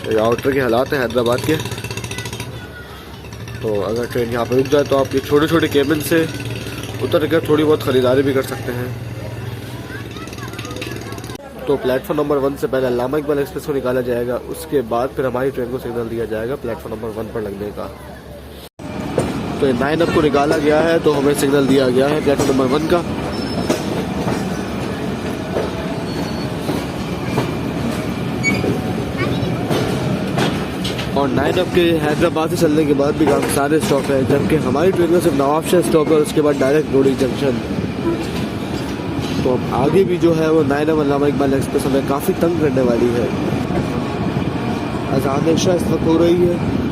तो आउटर के हालात हैं हैदराबाद के। तो अगर ट्रेन यहाँ पर रुक जाए तो आप ये छोटे छोटे केबिन से उतर कर थोड़ी बहुत ख़रीदारी भी कर सकते हैं। तो प्लेटफॉर्म नंबर 1 से पहले अल्लामा इकबाल एक्सप्रेस को निकाला जाएगा, उसके बाद फिर हमारी ट्रेन को सिग्नल दिया जाएगा प्लेटफॉर्म नंबर 1 पर लगने का। तो 9 अब को निकाला गया है तो हमें सिग्नल दिया गया है प्लेटफॉर्म नंबर 1 का। और 9 अब के हैदराबाद से चलने के बाद भी काफ़ी सारे स्टॉप हैं, जबकि हमारी ट्रेन में सिर्फ नवाबशाह स्टॉप है और उसके बाद डायरेक्ट रोडी जंक्शन। तो अब आगे भी जो है वो 9 अब अल्लामा इकबाल एक्सप्रेस हमें काफ़ी तंग करने वाली है। अज़ान इशा इस वक्त हो रही है।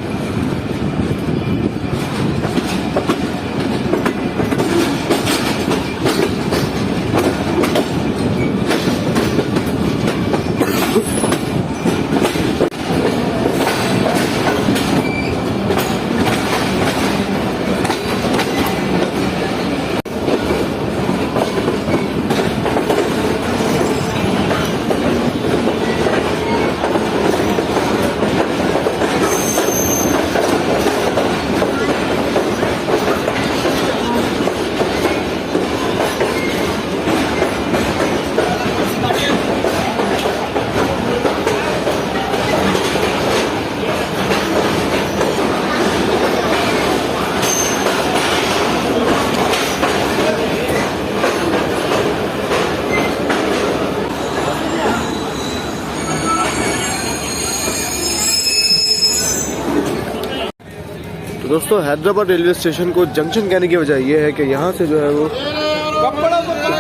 तो दोस्तों हैदराबाद रेलवे स्टेशन को जंक्शन कहने की वजह यह है कि यहाँ से जो है वो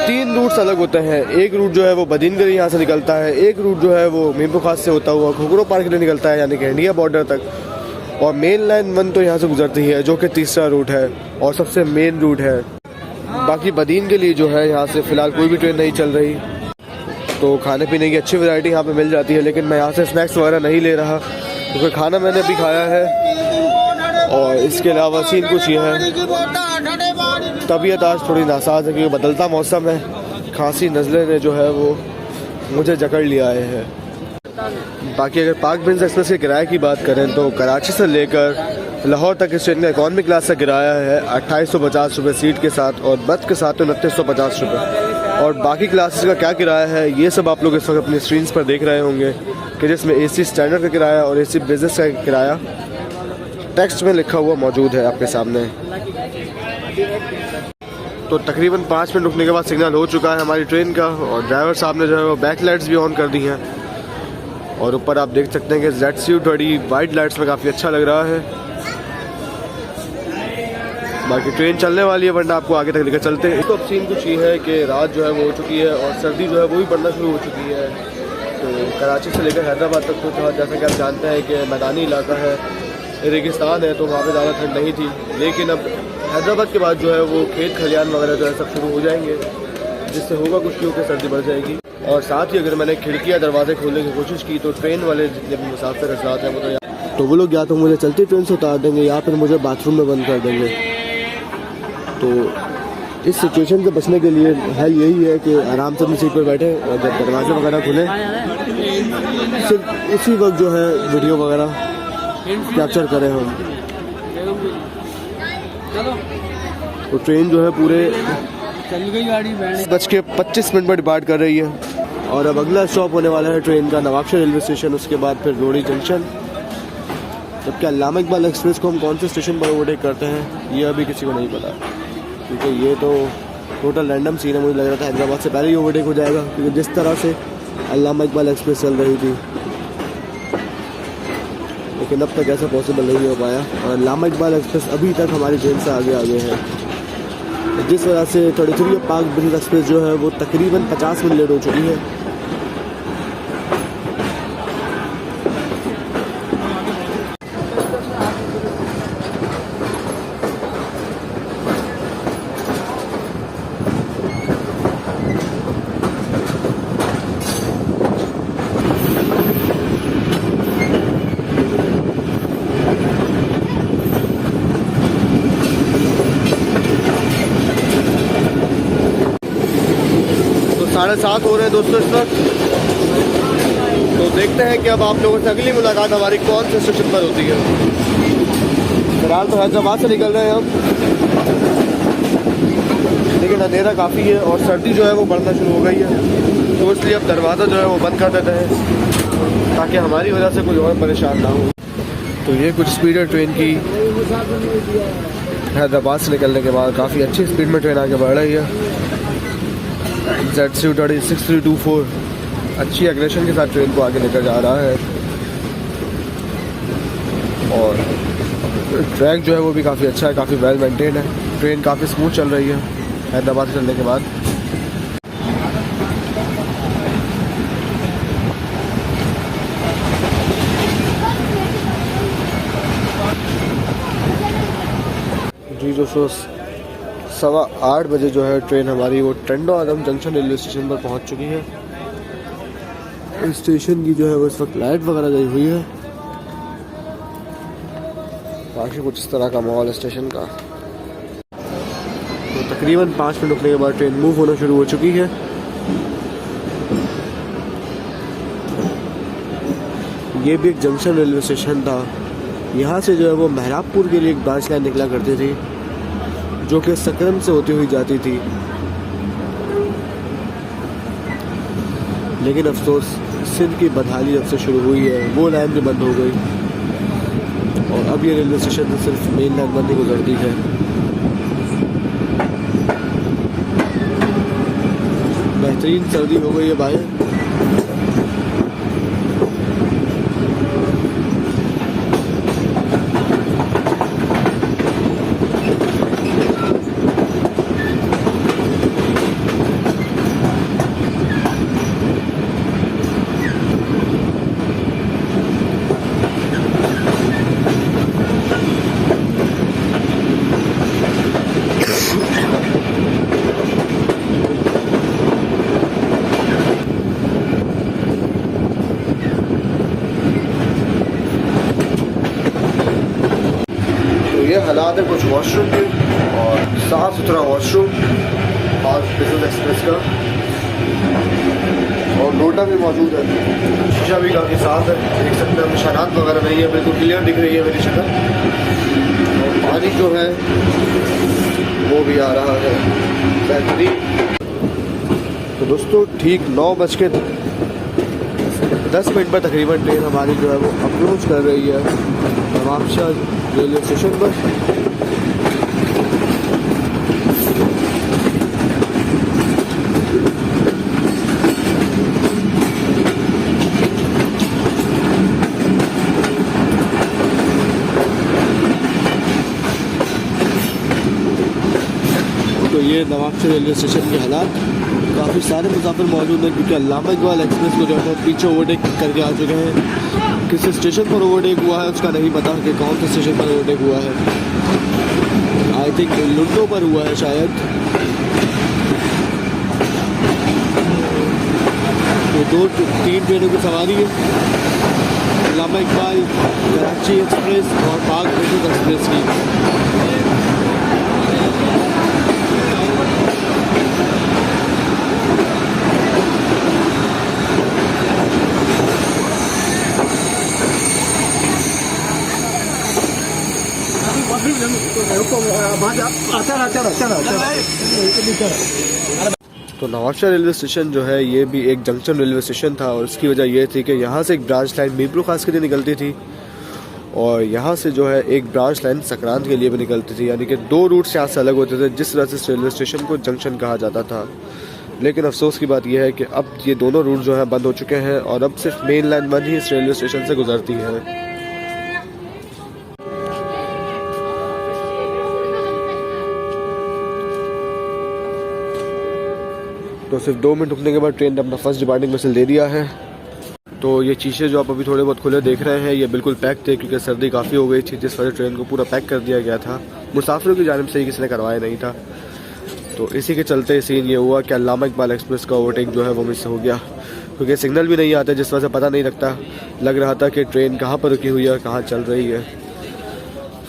3 रूट्स अलग होते हैं। एक रूट जो है वो बदीन गली यहाँ से निकलता है, एक रूट जो है वो मीरपुर खास से होता हुआ घुघरो पार्क के लिए निकलता है यानी कि इंडिया बॉर्डर तक, और मेन लाइन 1 तो यहाँ से गुजरती है जो कि तीसरा रूट है और सबसे मेन रूट है। बाकी बदीन के लिए जो है यहाँ से फ़िलहाल कोई भी ट्रेन नहीं चल रही। तो खाने पीने की अच्छी वैरायटी यहाँ पे मिल जाती है, लेकिन मैं यहाँ से स्नैक्स वगैरह नहीं ले रहा क्योंकि खाना मैंने अभी खाया है। और इसके अलावा सीन कुछ ये है, तबीयत आज थोड़ी नासाज है क्योंकि बदलता मौसम है, खांसी नज़ले ने जो है वो मुझे जकड़ लिया है। बाकी अगर पाक प्रिंस एक्सप्रेस के किराए की बात करें तो कराची से लेकर लाहौर तक इस ट्रेन का इकॉनमी क्लास का किराया है 2850 रुपये सीट के साथ, और बर्थ के साथ 2950 रुपये। और बाकी क्लासेस का क्या किराया है ये सब आप लोग इस वक्त अपनी स्क्रीन पर देख रहे होंगे कि जिसमें AC स्टैंडर्ड का किराया और AC बिजनेस का किराया टेक्स्ट में लिखा हुआ मौजूद है आपके सामने। तो तकरीबन 5 मिनट रुकने के बाद सिग्नल हो चुका है हमारी ट्रेन का, और ड्राइवर साहब ने जो है वो बैक लाइट्स भी ऑन कर दी हैं। और ऊपर आप देख सकते हैं कि ZC वाइट लाइट्स में काफ़ी अच्छा लग रहा है। बाकी ट्रेन चलने वाली है, वरना आपको आगे तक लेकर चलते हैं। तो अब सीन कुछ ये है कि रात जो है वो हो चुकी है और सर्दी जो है वो भी पड़ना शुरू हो चुकी है। तो कराची से लेकर हैदराबाद तक तो था, जैसा कि आप जानते हैं कि मैदानी इलाका है, रेगिस्तान है, तो वहाँ पे ज़्यादा ठंड नहीं थी। लेकिन अब हैदराबाद के बाद जो है वो खेत खलियान वगैरह जो है सब शुरू हो जाएंगे, जिससे होगा कुछ क्योंकि सर्दी बढ़ जाएगी। और साथ ही अगर मैंने खिड़कियाँ दरवाजे खोलने की कोशिश की तो ट्रेन वाले जितने भी मुसाफिर हजरात हैं तो वो लोग या तो मुझे चलती ट्रेन से उतार देंगे या फिर मुझे बाथरूम में बंद कर देंगे। तो इस सिचुएशन से बचने के लिए हल यही है कि आराम से अपनी सीट पर बैठे और जब दरवाजे वगैरह खुलें सिर्फ उसी वक्त जो है वीडियो वगैरह कैप्चर करें हम। तो ट्रेन जो है पूरे 10:25 पर डिपार्ट कर रही है, और अब अगला स्टॉप होने वाला है ट्रेन का नवाबशाह रेलवे स्टेशन, उसके बाद फिर रोड़ी जंक्शन। जबकि अल्लामा इकबाल एक्सप्रेस को हम कौन से स्टेशन पर ओवरटेक करते हैं ये अभी किसी को नहीं पता, क्योंकि ये तो टोटल रैंडम सीन है। मुझे लग रहा था हैदराबाद से पहले ही ओवरटेक हो जाएगा, क्योंकि जिस तरह से अल्लामा इकबाल एक्सप्रेस चल रही थी, लेकिन अब तक ऐसा पॉसिबल नहीं हो पाया। और अल्लामा इकबाल एक्सप्रेस अभी तक हमारी ट्रेन से आगे है, जिस वजह से 33 पाक प्रिंस एक्सप्रेस जो है वो तकरीबन 50 मिनट लेट हो चुकी है। तो 7:30 हो रहे हैं दोस्तों इस वक्त। तो देखते हैं कि अब आप लोगों से अगली मुलाकात हमारी कौन से स्टेशन पर होती है। फिलहाल तो हैदराबाद से निकल रहे हैं हम, लेकिन अंधेरा काफ़ी है और सर्दी जो है वो बढ़ना शुरू हो गई है, तो इसलिए अब दरवाज़ा जो है वो बंद कर देते हैं ताकि हमारी वजह से कोई और परेशान ना हो। तो ये कुछ स्पीड है ट्रेन की। हैदराबाद से निकलने के बाद काफ़ी अच्छी स्पीड में ट्रेन आगे बढ़ रही है। ZC 6324 अच्छी एग्रेशन के साथ ट्रेन को आगे लेकर जा रहा है, और ट्रैक जो है वो भी काफ़ी अच्छा है, काफ़ी वेल मेंटेन है। ट्रेन काफ़ी स्मूथ चल रही है हैदराबाद से चलने के बाद। जी दोस्तों 8:15 बजे जो है ट्रेन हमारी वो टंडो आदम जंक्शन रेलवे स्टेशन पर पहुंच चुकी है। इस स्टेशन की जो है वो इस वक्त लाइट वगैरह गई हुई है। बाकी कुछ इस तरह का माहौल है स्टेशन का। तो तकरीबन 5 मिनट रुकने के बाद ट्रेन मूव होना शुरू हो चुकी है। ये भी एक जंक्शन रेलवे स्टेशन था। यहाँ से जो है वो मेहराबपुर के लिए एक ब्रांच लाइन निकला करती थी, जो कि सकरम से होती हुई जाती थी, लेकिन अफसोस सिंध की बदहाली जब से शुरू हुई है वो लाइन भी बंद हो गई, और अब ये रेलवे स्टेशन से सिर्फ मेन लाइन बंद ही गुजरती है। बेहतरीन सर्दी हो गई है भाई। हालात है कुछ वॉशरूम के, और साफ़ सुथरा वॉशरूम और बिजनेस एक्सप्रेस का, और लोटा भी मौजूद है, शीशा भी काफ़ी साफ है, देख सकते हैं, निशानात वगैरह नहीं है, बिल्कुल क्लियर दिख रही है मेरी शक्ल। और पानी जो है वो भी आ रहा है बेहतरीन। तो दोस्तों ठीक 9:10 पर तकरीबन ट्रेन हमारी जो है वो अप्रोच कर रही है नवाबशाह रेलवे स्टेशन पर। तो ये नवाबशाह रेलवे स्टेशन के हालात, काफ़ी सारे मुसाफिर मौजूद हैं क्योंकि अल्लामा इकबाल एक्सप्रेस को जो है पीछे ओवरटेक करके आ चुके हैं। किस स्टेशन पर ओवरटेक हुआ है उसका नहीं पता कि कौन से स्टेशन पर ओवरटेक हुआ है। आई थिंक लुंडो पर हुआ है शायद। तो 2-3 ट्रेनों की सवारी है, अल्लामा इकबाल, कराची एक्सप्रेस और पाक बिजनेस एक्सप्रेस की। तो नवाबशाह रेलवे स्टेशन जो है ये भी एक जंक्शन रेलवे स्टेशन था, और इसकी वजह ये थी कि यहाँ से एक ब्रांच लाइन मीरपुर खास के लिए निकलती थी, और यहाँ से जो है एक ब्रांच लाइन संक्रांत के लिए भी निकलती थी, यानी कि 2 रूट्स यहाँ से अलग होते थे, जिस तरह से इस रेलवे स्टेशन को जंक्शन कहा जाता था। लेकिन अफसोस की बात यह है कि अब ये दोनों रूट जो हैं बंद हो चुके हैं, और अब सिर्फ मेन लाइन बंद ही इस रेलवे स्टेशन से गुजरती है। तो सिर्फ 2 मिनट रुकने के बाद ट्रेन ने अपना फर्स्ट डिपार्टिंग विसल दे दिया है। तो ये शीशे जो आप अभी थोड़े बहुत खुले देख रहे हैं ये बिल्कुल पैक थे, क्योंकि सर्दी काफ़ी हो गई थी, जिस वजह ट्रेन को पूरा पैक कर दिया गया था। मुसाफिरों की जानिब से ही किसी ने करवाया नहीं था। तो इसी के चलते सीन ये हुआ कि अल्लामा इकबाल एक्सप्रेस का ओवरटेक जो है वो मिस हो गया, क्योंकि सिग्नल भी नहीं आता, जिस वजह से पता नहीं लगता, लग रहा था कि ट्रेन कहाँ पर रुकी हुई है, कहाँ चल रही है।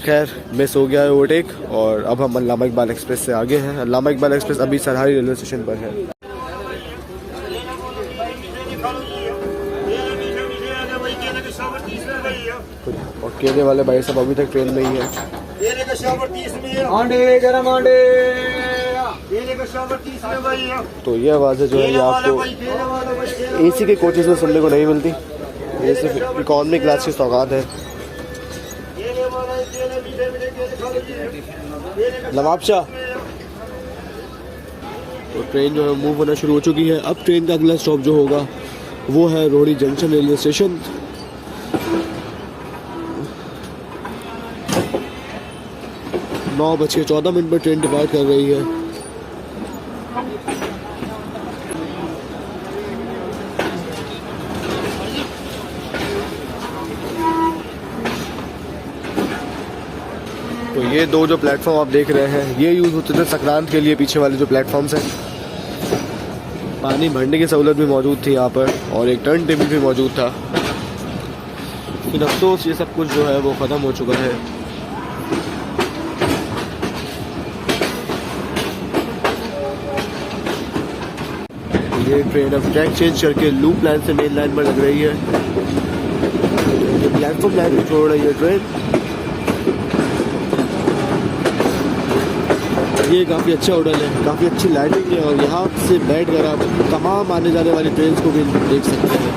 खैर मिस हो गया है ओवरटेक, और अब हम अल्लामा इकबाल एक्सप्रेस से आगे हैं। अल्लामा इकबाल एक्सप्रेस अभी सरहारी रेलवे स्टेशन पर है। और केले वाले भाई साहब अभी तक ट्रेन में ही है। तो ये आवाज़ें जो है ये आपको एसी के कोचेस में सुनने को नहीं मिलती, ये सिर्फ इकॉनमी क्लास की सौगात है। नवाबशाह तो ट्रेन जो है मूव होना शुरू हो चुकी है। अब ट्रेन का अगला स्टॉप जो होगा वो है रोहड़ी जंक्शन रेलवे स्टेशन। - 9:14 पर ट्रेन डिपार्ट कर रही है। तो ये 2 जो प्लेटफॉर्म आप देख रहे हैं ये यूज़ होते थे संक्रांत के लिए। पीछे वाले जो प्लेटफॉर्म्स हैं, पानी भरने की सहूलत भी मौजूद थी यहाँ पर, और एक टर्न टेबल भी मौजूद था। लेकिन अफसोस ये सब कुछ जो है वो ख़त्म हो चुका है। ये ट्रेन अब ट्रैक चेंज करके लूप लाइन से मेन लाइन पर लग रही है। ये प्लेटफॉर्म लाइन भी छोड़ रही है ट्रेन। ये काफ़ी अच्छा होटल है, काफ़ी अच्छी लाइटिंग है, और यहाँ से बैठ कर आप तमाम आने जाने वाली ट्रेन को भी देख सकते हैं।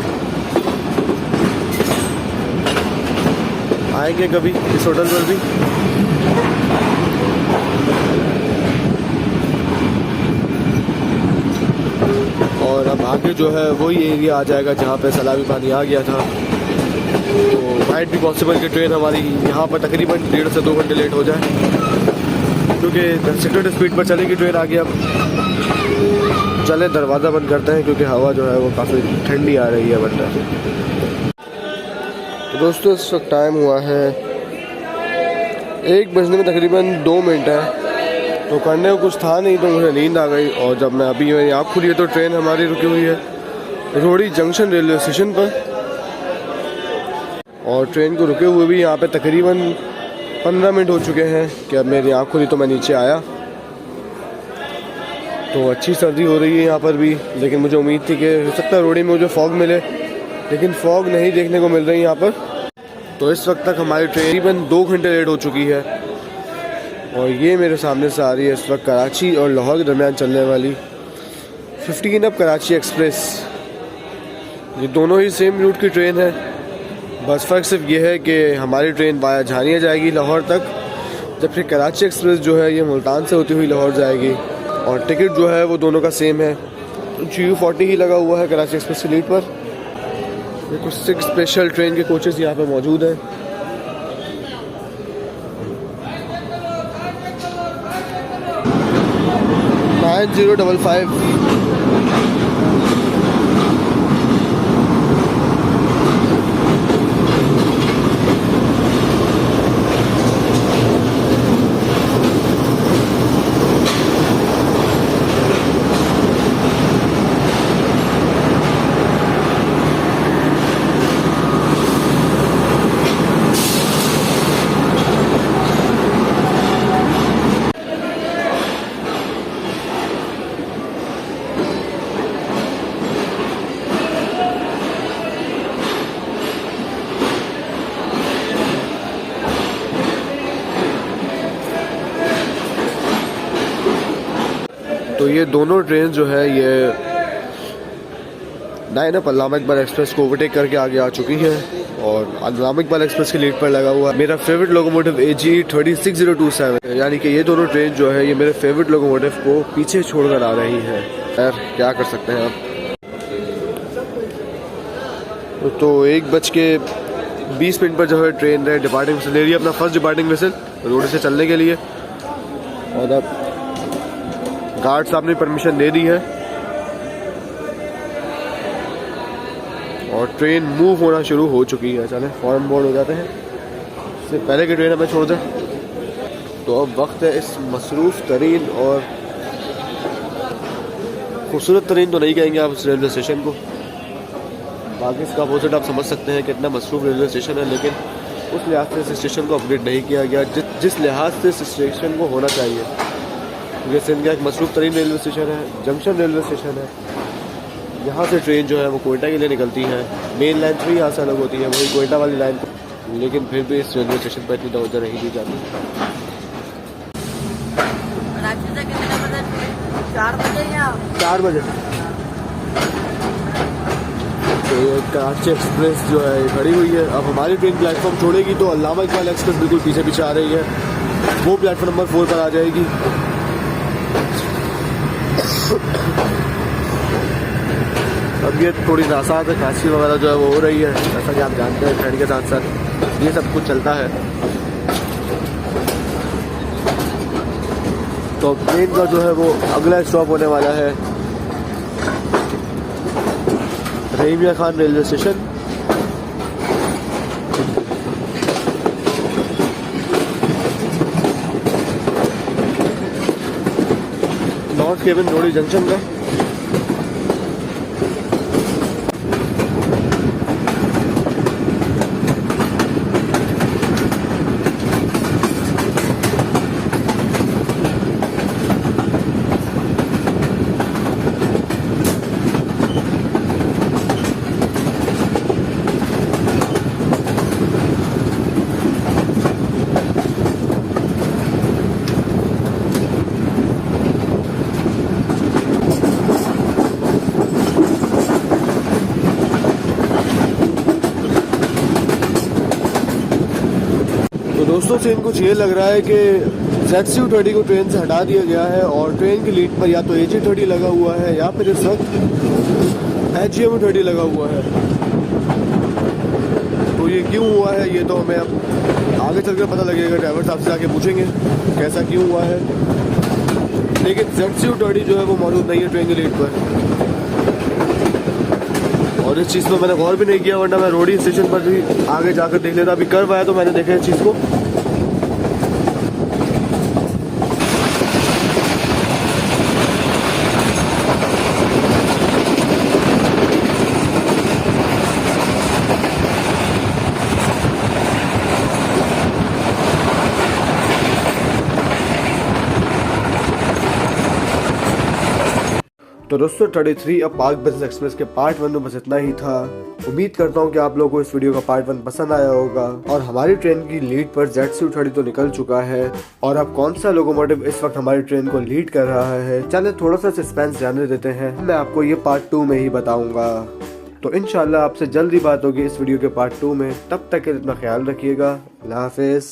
आएंगे कभी इस होटल पर भी। और अब आगे जो है वही एरिया आ जाएगा जहाँ पे सैलाबी पानी आ गया था। तो माइट भी पॉसिबल कि ट्रेन हमारी यहाँ पर तकरीबन 1.5 से 2 घंटे लेट हो जाए, क्योंकि सेक्रेट स्पीड पर चलेगी ट्रेन आगे। अब चले दरवाज़ा बंद करते हैं, क्योंकि हवा जो है वो काफ़ी ठंडी आ रही है बंदा। तो दोस्तों इस वक्त टाइम हुआ है 1 बजने में तकरीबन 2 मिनट है। तो करने को कुछ था नहीं, तो मुझे नींद आ गई, और जब मैं अभी मेरी आँख खुली है तो ट्रेन हमारी रुकी हुई है रोहड़ी जंक्शन रेलवे स्टेशन पर। और ट्रेन को रुके हुए भी यहाँ पे तकरीबन 15 मिनट हो चुके हैं कि अब मेरी आँख खुली तो मैं नीचे आया। तो अच्छी सर्दी हो रही है यहाँ पर भी, लेकिन मुझे उम्मीद थी कि हो सकता है रोडी में मुझे फॉग मिले, लेकिन फॉग नहीं देखने को मिल रही यहाँ पर। तो इस वक्त तक हमारी ट्रेन तकरीबन 2 घंटे लेट हो चुकी है और ये मेरे सामने से आ रही है इस वक्त कराची और लाहौर के दरमियान चलने वाली 15 अप कराची एक्सप्रेस। ये दोनों ही सेम रूट की ट्रेन है, बस फ़र्क सिर्फ ये है कि हमारी ट्रेन वाया झानिया जाएगी लाहौर तक, जबकि कराची एक्सप्रेस जो है ये मुल्तान से होती हुई लाहौर जाएगी और टिकट जो है वो दोनों का सेम है। GU40 ही लगा हुआ है कराची एक्सप्रेस की लीड पर। ये कुछ 6 स्पेशल ट्रेन के कोचेस यहाँ पर मौजूद हैं। नाइन 055 तो ये दोनों ट्रेन जो है ये 9 अप अल्लामा इकबाल एक्सप्रेस को ओवरटेक करके आगे आ चुकी है और अल्लामा इकबाल एक्सप्रेस की लीड पर लगा हुआ है मेरा फेवरेट लोकोमोटिव AG 36027, यानी कि ये दोनों ट्रेन जो है ये मेरे फेवरेट लोकोमोटिव को पीछे छोड़कर आ रही है। यार क्या कर सकते हैं आप। तो 1:20 पर जो है ट्रेन है डिपार्टिंग विसल ले रही है अपना फर्स्ट डिपार्टिंग विसल रोड से चलने के लिए, और अब गार्ड साहब ने परमिशन दे दी है और ट्रेन मूव होना शुरू हो चुकी है। चलें फॉर्म बोर्ड हो जाते हैं, इससे पहले कि ट्रेन हमें छोड़ दें। तो अब वक्त है इस मसरूफ़ तरीन और खूबसूरत तरीन तो नहीं कहेंगे आप इस रेलवे स्टेशन को, बाकी इसका अपोजिट आप समझ सकते हैं कितना मसरूफ़ रेलवे स्टेशन है, लेकिन उस लिहाज से इस स्टेशन को अपग्रेड नहीं किया गया जिस लिहाज से इस स्टेशन को होना चाहिए। क्योंकि सिंध का एक मसरूफ़ तरीन रेलवे स्टेशन है, जंक्शन रेलवे स्टेशन है। यहाँ से ट्रेन जो है वो कोयटा के लिए निकलती है, मेन लाइन 3 यहाँ से अलग होती है वही कोयटा वाली लाइन, लेकिन फिर भी इस रेलवे स्टेशन पर इतनी तवज्जो नहीं दी जाती। 4 बजे तो ये कराची एक्सप्रेस जो है ये खड़ी हुई है। अब हमारी ट्रेन प्लेटफॉर्म छोड़ेगी तो अल्लामा इकबाल एक्सप्रेस बिल्कुल पीछे पीछे आ रही है, वो प्लेटफॉर्म नंबर 4 पर आ जाएगी। अब ये थोड़ी नासात है, खांसी वगैरह जो है वो हो रही है, जैसा कि आप जानते हैं ट्रेन के साथ साथ ये सब कुछ चलता है। तो ट्रेन का जो है वो अगला स्टॉप होने वाला है Rahimiya Khan railway station. North cabin Rohri junction का। दोस्तों सीन कुछ ये लग रहा है कि ZCU30 को ट्रेन से हटा दिया गया है और ट्रेन की लीड पर या तो AG30 लगा हुआ है या फिर इस वक्त HGM30 लगा हुआ है। तो ये क्यों हुआ है ये तो हमें अब आगे चलकर पता लगेगा, ड्राइवर साहब से आके पूछेंगे कैसा क्यों हुआ है। लेकिन ZCU30 जो है वो मौजूद नहीं है ट्रेन की लीड पर, और इस चीज़ पर मैंने गौर भी नहीं किया, वरना मैं रोडी स्टेशन पर भी आगे जाकर देख लेता। अभी कर पाया तो मैंने देखा इस चीज़ को। तो दोस्तों 33 अब पाक बिजनेस एक्सप्रेस के पार्ट 1 में बस इतना ही था। उम्मीद करता हूँ कि आप लोगों को इस वीडियो का पार्ट 1 पसंद आया होगा। और हमारी ट्रेन की लीड पर ZC230 तो निकल चुका है और अब कौन सा लोकोमोटिव इस वक्त हमारी ट्रेन को लीड कर रहा है, चले थोड़ा सा सस्पेंस जाने देते हैं। मैं आपको ये पार्ट 2 में ही बताऊंगा। तो इंशाल्लाह आपसे जल्दी बात होगी इस वीडियो के पार्ट 2 में। तब तक के लिए अपना ख्याल रखिएगा। अल्लाह हाफिज।